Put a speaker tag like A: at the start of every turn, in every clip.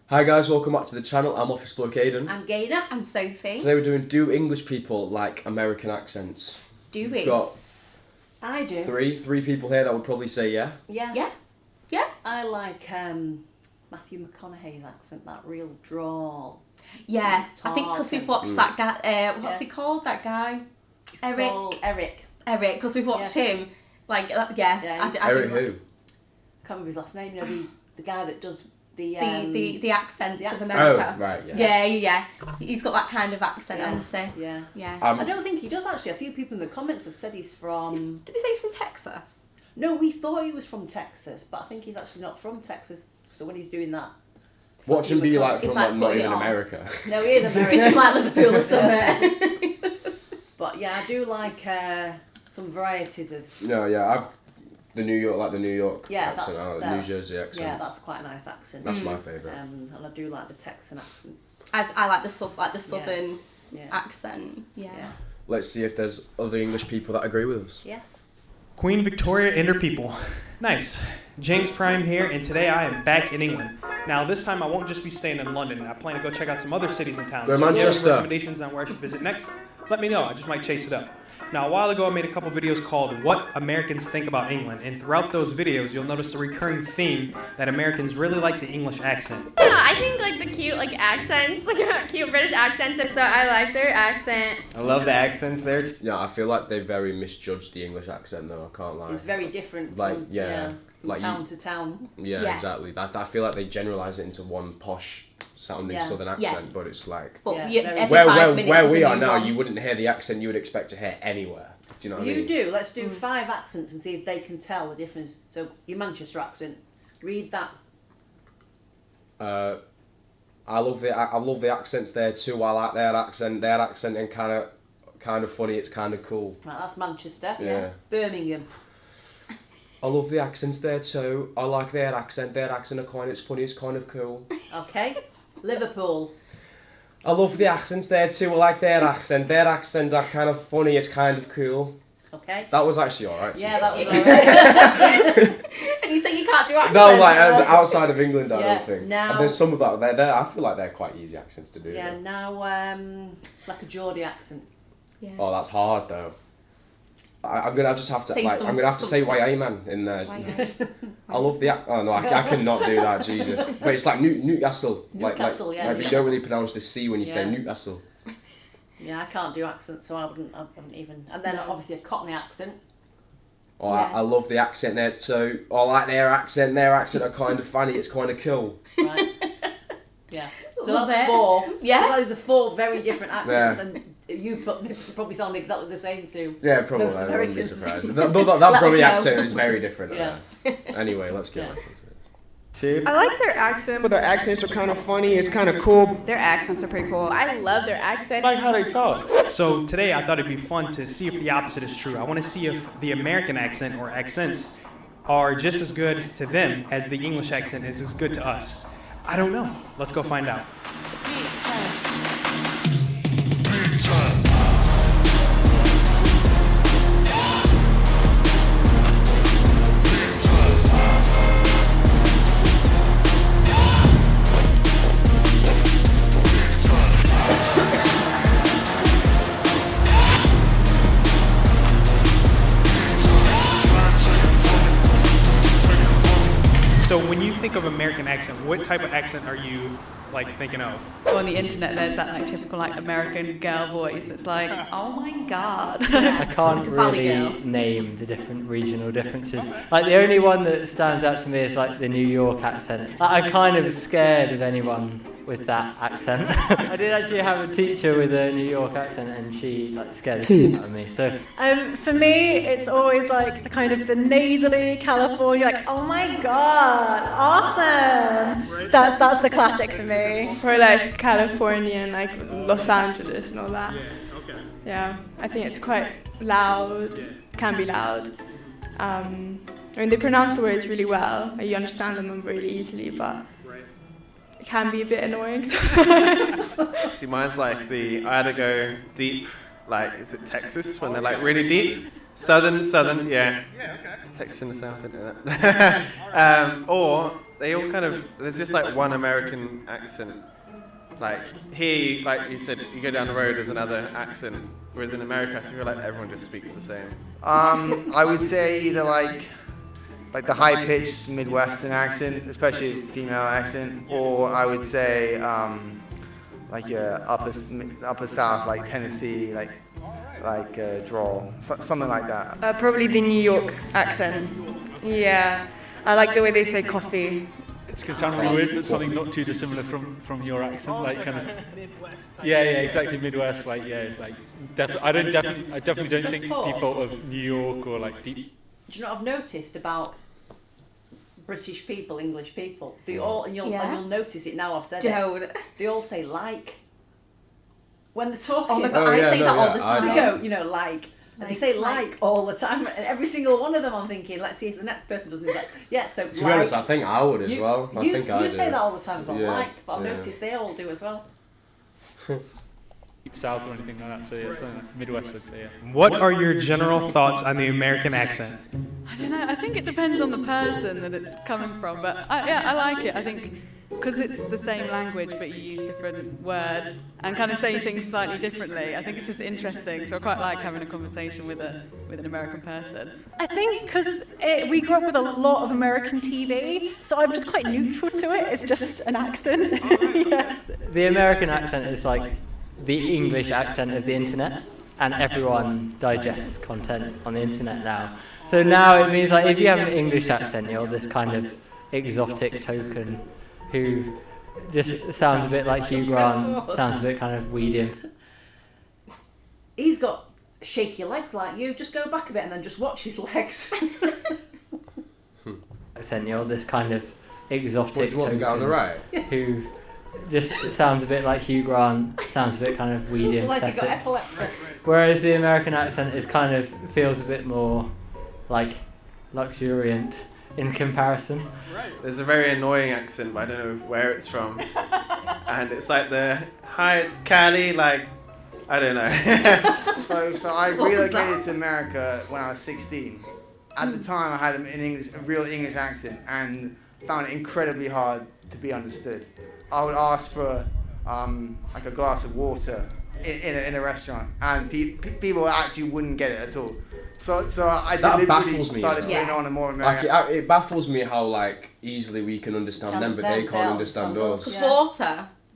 A: Hi guys, welcome back to the channel. I'm Office Bloke Aidan.
B: I'm Gaynor.
C: I'm Sophie.
A: Today we're doing Do English People Like American Accents?
C: Do we?
A: We've got
B: I do.
A: three people here that would probably say yeah.
C: Yeah. Yeah.
B: I like Matthew McConaughey's accent, that real drawl.
C: Yeah.
B: He's
C: I think because we've
B: talking.
C: watched that guy. What's he called? That guy.
B: He's
C: Eric.
B: called Eric.
C: Eric. Because we've watched him. Like yeah. I
A: Eric
C: do.
A: who?
B: Can't remember his last name. You know the guy that does the
C: accents of
B: accent.
C: America.
A: Oh, right, yeah.
C: Yeah. He's got that kind of accent,
B: Yeah.
C: I would say.
B: Yeah.
C: Yeah.
B: I don't think he does actually. A few people in the comments have said he's from.
C: Did they say he's from Texas?
B: No, we thought he was from Texas, but I think he's actually not from Texas. So when he's doing that,
A: Watch him be like
C: It's
A: from
C: like
A: like, not
C: putting
A: even
C: it on.
A: America.
B: no, he is American.
C: He's from like Liverpool or something.
B: But yeah, I do like some varieties of.
A: No, yeah, I've the New York
B: Yeah,
A: accent,
B: that's
A: New Jersey accent.
B: Yeah, that's quite a nice accent.
A: That's my favourite.
B: And I do like the Texan accent.
C: I like the southern
B: Yeah.
C: accent. Yeah.
A: Let's see if there's other English people that agree with us.
B: Yes.
D: Queen Victoria and her people. Nice. James Prime here, and today I am back in England. Now, this time I won't just be staying in London. I plan to go check out some other cities and towns.
A: Go
D: So if you have
A: Manchester.
D: recommendations on where I should visit next, let me know. I just might chase it up. Now, a while ago, I made a couple videos called What Americans Think About England, and throughout those videos, you'll notice a recurring theme that Americans really like the English accent.
E: Yeah, I think like the cute accents, cute British accents. So I like their accent.
F: I love the accents there.
A: Yeah, I feel like they very misjudged the English accent though, I can't lie.
B: It's very different
A: Like,
B: from,
A: yeah,
B: from
A: like
B: town to town.
A: Yeah,
C: Yeah.
A: exactly. I feel like they generalise it into one posh sounding
B: Yeah.
A: southern
C: Yeah.
A: accent, but it's like
C: But
B: Yeah,
C: you,
B: very-
C: every
A: where
C: 5 minutes
A: where
C: there's
A: we
C: a
A: are
C: new
A: now,
C: one.
A: you wouldn't hear the accent you would expect to hear anywhere. Do you know what I
B: You
A: mean?
B: do. Let's do 5 accents and see if they can tell the difference. So your Manchester accent, read that.
A: I love the accents there too. I like their accent. Their accent and kind of funny. It's kind of cool.
B: Right, that's Manchester.
A: Yeah.
B: Birmingham.
A: I love the accents there too. I like their accent. Their accent are kind. It's funny. It's kind of cool.
B: Okay. Liverpool.
A: I love the accents there too. I like their accent. Their accent are kind of funny. It's kind of cool.
B: Okay.
A: That was actually alright.
B: Yeah, that was alright.
C: And you say you can't do accents.
A: No, like outside of England, I
B: Yeah,
A: don't think.
B: now-
A: And there's some of that. They're, I feel like they're quite easy accents to do.
B: Yeah.
A: though.
B: Now, like a Geordie accent.
C: Yeah.
A: Oh, that's hard though. I'm gonna just have to
C: Say
A: I'm gonna have to say
C: something.
A: YA man in there.
C: Why
A: I love the oh no, I cannot do that. Jesus, but it's like Newcastle.
B: Newcastle, yeah.
A: But you don't really pronounce the C when you say
B: Yeah.
A: Newcastle.
B: Yeah, I can't do accents, so I wouldn't even. And then
C: No.
B: obviously a Cockney accent.
A: Oh,
C: Yeah.
A: I love the accent there too. I like their accent. Their accent are kind of funny. It's kind of cool.
B: Right. Yeah. So
C: Love
B: that's
C: it.
B: 4.
C: Yeah.
B: So those are 4 very different accents,
A: Yeah.
B: and you probably sound exactly the same too.
A: Yeah, probably.
B: Most
A: I wouldn't be
B: Americans.
A: surprised. That
C: Let us
A: probably
C: know.
A: accent is very different.
B: Yeah.
A: Anyway, let's get
B: Yeah.
A: back into this.
F: Too.
G: I like their accent.
H: But their accents are kind of funny. It's kind of cool.
G: Their accents are pretty cool.
E: I love their accent.
D: Like how they talk. So today I thought it'd be fun to see if the opposite is true. I want to see if the American accent or accents are just as good to them as the English accent is as good to us. I don't know. Let's go find out. So when you think of American accent, what type of accent are you thinking of?
I: On the internet, there's that typical American girl voice that's like, oh my god.
J: I can't
C: Valley
J: really
C: Girl.
J: name the different regional differences. Like the only one that stands out to me is like the New York accent. Like, I'm kind of scared of anyone with that accent. I did actually have a teacher with a New York accent, and she scared the shit out of me. So
G: For me, it's always like the kind of the nasally California, like, oh my god, awesome. That's the classic for me.
K: Or like California and like Los Angeles and all that.
D: Yeah, okay.
K: Yeah, I think it's quite loud, can be loud. I mean, they pronounce the words really well, and you understand them really easily, but it can be a bit annoying.
F: See, mine's like I had to go deep, is it Texas when they're really deep? Southern, yeah.
D: Yeah, okay.
F: Texas in the south, didn't know that. Or they all kind of, there's just like one American accent. Like here, like you said, you go down the road, there's another accent. Whereas in America, I feel like everyone just speaks the same.
H: I would say either like the high-pitched Midwestern accent, especially female accent, or I would say like your upper South, like Tennessee, like drawl, something like that.
K: Probably the New York accent. Yeah, I like the way they say coffee.
L: It's going to sound really weird, but something not too dissimilar from your accent, like kind of. Yeah, exactly, Midwest, like I definitely don't think default of New York or like deep.
B: Do you know what I've noticed about British people, English people? They all, and you'll notice it now. I've said it. They all say like when they're talking.
C: Oh my god, I say that all the time.
B: They go, like. And they say like all the time, and every single one of them I'm thinking, let's see if the next person doesn't. Like, yeah, so
A: to be honest, I think I would as well. I think I do.
B: You say that all the time, but like, but I've noticed they all do as well.
L: Deep South or anything like that, so yeah, something like Midwest, I'd say, yeah.
D: What are your general thoughts on the American accent?
I: I don't know. I think it depends on the person that it's coming from, but I like it. I think because it's the same language, but you use different words and kind of say things slightly differently. I think it's just interesting. So I quite like having a conversation with an American person.
G: I think because we grew up with a lot of American TV, so I'm just quite neutral to it. It's just an accent. Yeah.
J: The American accent is like the English accent of the internet, and everyone digests content on the internet now. So now it means like if you have an English accent, you're this kind of exotic token who just sounds a bit like Hugh Grant, sounds a bit kind of weedy.
B: He's got shaky legs like you. Just go back a bit and then just watch his legs.
J: Accent, you're this kind of exotic
A: token
J: on
A: the right?
J: Who just sounds a bit like Hugh Grant, sounds a bit kind of weedy and
B: like he got epilepsy.
J: Whereas the American accent is kind of feels a bit more like luxuriant in comparison.
F: There's a very annoying accent, but I don't know where it's from. And it's like hi, it's Cali, like, I don't know.
H: so I relocated to America when I was 16. At the time, I had a real English accent, and found it incredibly hard to be understood. I would ask for like a glass of water in a restaurant, and people actually wouldn't get it at all. So I deliberately started putting on a more American.
A: Like it baffles me how like easily we can understand them, but they can't understand us.
C: Because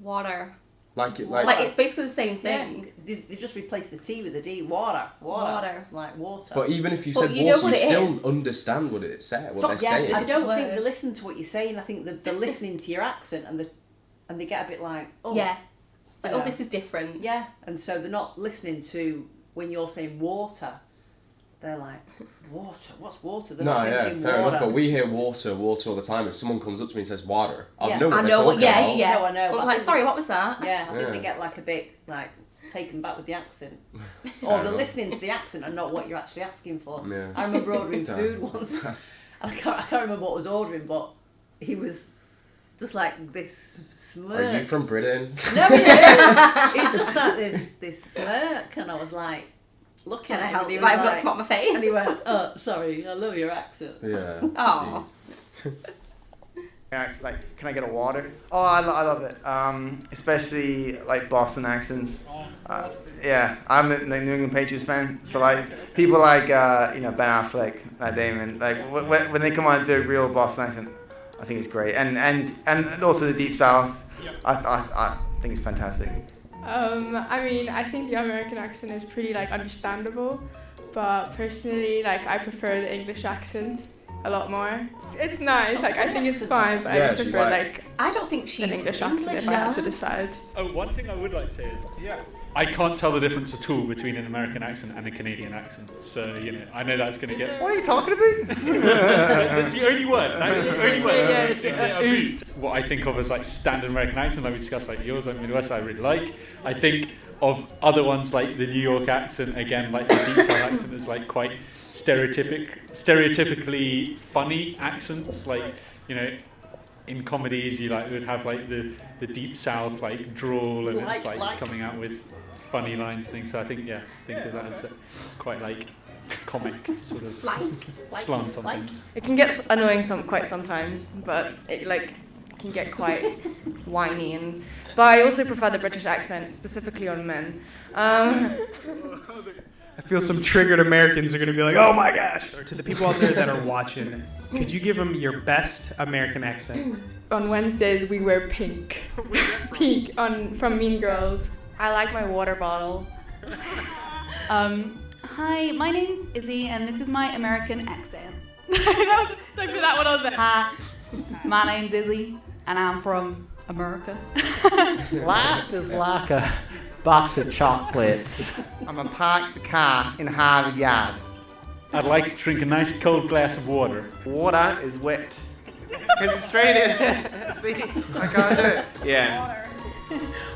C: water.
A: Like
C: it's basically the same thing.
B: Yeah. They just replaced the T with a D. Water. Like water.
A: But even if you said water, you still understand what it said. What they're saying.
B: I don't think they listen to what you're saying. I think they're listening to your accent, and they get a bit like, oh,
C: yeah, like this is different.
B: Yeah, and so they're not listening to when you're saying water. They're like, water? What's water? They're not thinking
A: fair
B: water.
A: enough, but we hear water all the time. If someone comes up to me and says water,
B: I
A: know what
C: I
A: they're
C: know
A: talking about.
C: Yeah.
B: No, I know.
C: But like, sorry, what was that?
B: Yeah, I think they get like a bit like taken back with the accent. Or they're listening to the accent and not what you're actually asking for.
A: Yeah.
B: I remember ordering food once. And I can't remember what I was ordering, but he was just like this smirk.
A: Are you from Britain?
B: No, it's just like this smirk, and I was like, looking
C: Can I
B: at
C: help
B: him.
C: you? I've got to spot my face.
B: And he went, oh, sorry, I love your accent.
A: Yeah.
C: Oh.
H: Like, can I get a water? Oh, I love it. Especially like Boston accents. Yeah, I'm a New England Patriots fan, so like people like Ben Affleck, Matt Damon, like when they come on to a real Boston accent, I think it's great. And also the Deep South, I think it's fantastic.
K: I mean, I think the American accent is pretty like understandable, but personally, like I prefer the English accent a lot more. It's nice, like I think it's fine, but I just prefer like
C: I don't think she's
K: an English accent if I had to decide.
L: Oh, one thing I would like to say is I can't tell the difference at all between an American accent and a Canadian accent. So, I know that's going to get...
H: What are you talking about?
L: That's the only word. That is the only word. It's what I think of as like standard American accent, like we discussed, like yours, like Midwest, I really like. I think of other ones like the New York accent, again, like the Deep South accent is like quite stereotypically funny accents, like, in comedies you would have like the Deep South like drawl, and it's like coming out with funny lines and things. So I think of that as quite like comic sort of
C: Like.
L: slant on things.
K: It can get annoying quite sometimes, but it can get quite whiny. But I also prefer the British accent, specifically on men.
D: I feel some triggered Americans are going to be like, oh my gosh. To the people out there that are watching, could you give them your best American accent?
K: On Wednesdays, we wear pink. Pink from Mean Girls. I like my water bottle.
M: Hi, my name's Izzy, and this is my American accent. Don't put that one on there. Hi, my name's Izzy, and I'm from America.
J: Life is like a box of chocolates.
H: I'm gonna park the car in Harvard Yard.
L: I'd like to drink a nice cold glass of water.
F: Water is wet. Because it's straight in. See? I can't do it. Yeah.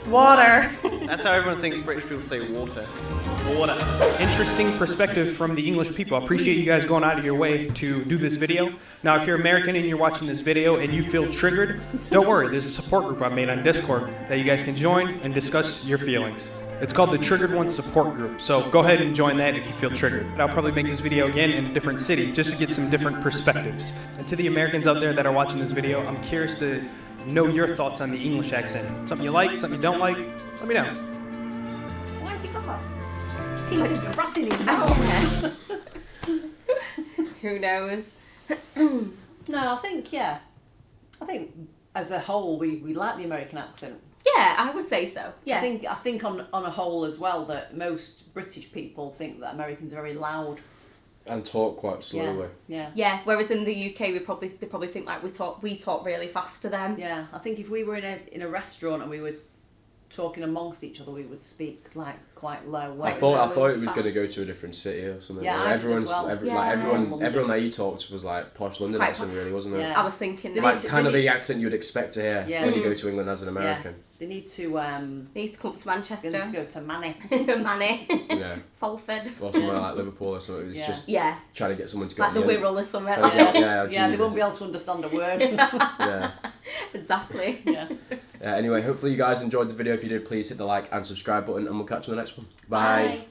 K: Water.
F: That's how everyone thinks British people say water. Water.
D: Interesting perspective from the English people. I appreciate you guys going out of your way to do this video. Now, if you're American and you're watching this video and you feel triggered, don't worry. There's a support group I made on Discord that you guys can join and discuss your feelings. It's called the Triggered One Support Group, so go ahead and join that if you feel triggered. I'll probably make this video again in a different city just to get some different perspectives. And to the Americans out there that are watching this video, I'm curious to know your thoughts on the English accent. Something you like, something you don't like, let me know.
B: Why has he got that piece of grass in his mouth?
C: Who knows?
B: No, I think as a whole we like the American accent.
C: Yeah, I would say so. Yeah.
B: I think on a whole as well that most British people think that Americans are very loud.
A: And talk quite slowly.
C: Yeah. Whereas in the UK, they probably think like we talk really fast to them.
B: Yeah. I think if we were in a restaurant and we were talking amongst each other, we would speak like quite low.
A: I thought it was going to go to a different city or something.
B: Yeah,
A: like,
B: everyone
A: that you talked to was like posh London accent, really, wasn't it?
B: Yeah.
C: I was thinking
A: like kind of the accent you'd expect to hear when you go to England as an American.
B: Yeah. They need to
C: come to Manchester.
B: They need to go to Manny.
C: Manny.
A: Yeah.
C: Salford.
A: Or somewhere like Liverpool or something. It's just trying to get someone to go.
C: Like the Wirral or something.
B: They won't be able to understand a word.
A: Yeah.
C: Exactly.
B: Yeah.
A: Anyway, hopefully you guys enjoyed the video. If you did, please hit the like and subscribe button, and we'll catch you on the next one. Bye.